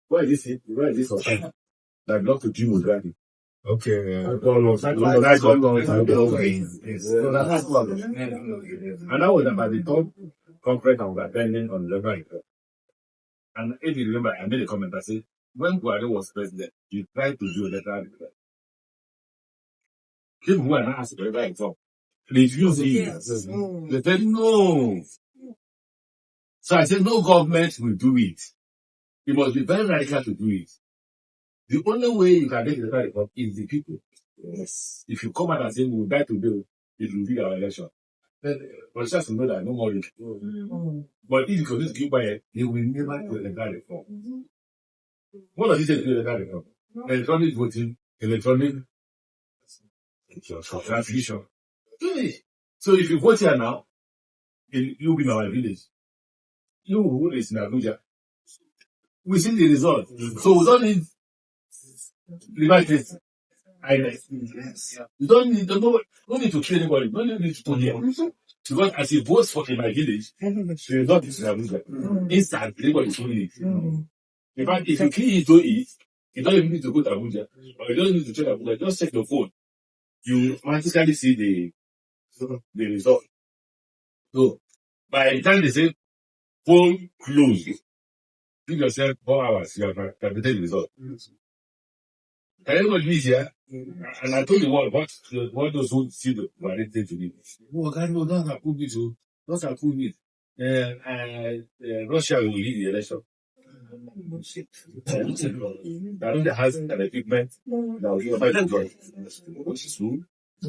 Why is this? Why is this? That belong to Jim Mugabe. Okay. And that was about the third conference I was attending on January 1st. And if you remember, I made a comment. I said, when Buhari was president, he tried to do a letter request. People who are not asked to letter exam, they refused it. They said, no. So I said, no government will do it. It must be very radical to do it. The only way you can get the letter exam is the people. Yes. If you come out and say, we will die today, it will be our election. Then politicians will know that no more. But if you continue to keep quiet, they will never do a letter reform. What does it say to do a letter reform? Electronic voting, electronic transmission. So if you vote here now, you'll be in our village. You who is in Abuja. We see the result. So we don't need liberties. You don't need to kill anybody. You don't need to put here. Because as you vote for in my village, the result is in Abuja. Instant, everybody is doing it. In fact, if you clean into it, you don't even need to go to Abuja. Or you don't need to check Abuja. Just check your phone. You automatically see the result. So, by the time they say phone closed, give yourself 4 hours, you have calculated the result. Can everybody be here? And I told the world what those who see the variety to me. Oh, God, no, don't approve this. Don't approve it. Russia will lead the election. I don't has an equipment that will give fight the God.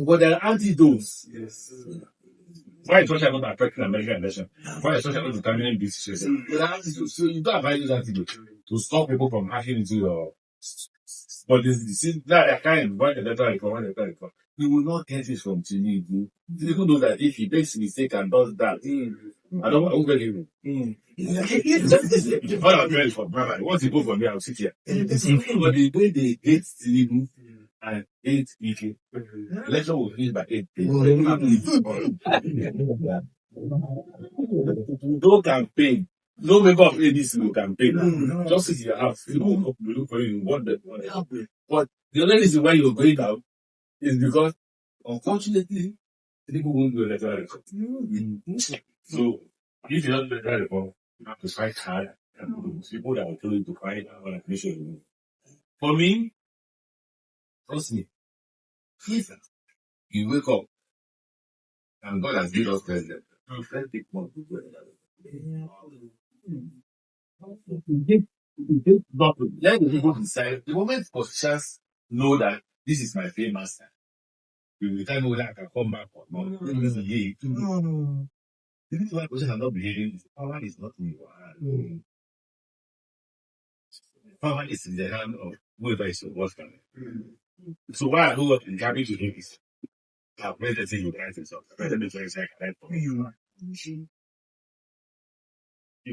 But there are antidotes. Yes. Why is Russia not affecting American election? Why is Russia not determining this situation? So you don't have those antidotes to stop people from hacking into your. But that kind, why the letter reform, you will not get it from Tinubu. People know that if he makes a mistake and does that, I don't believe him. What I'm ready for, brother. Once you go for me, I'll sit here. But the way they hate Tinubu and hate Ike, election will finish by 8. No campaign. No member of ADC will campaign. Just sit in your house. You don't look for you. You want them. But the only reason why you're going out is because, unfortunately, people won't do electoral reform. So, if you don't do electoral reform, you have to fight hard. People that will tell you to fight and mission. For me, trust me, if you wake up and God has made us president, you can't take more people. Let the people decide. The moment politicians know that this is my famous time, we will tell me whether I can come back or not. The reason why politicians are not behaving is power is not in your hand. Power is in the hand of whoever is your boss. So why I know what is happening to him is I've made the thing you guys yourself. President is like for you.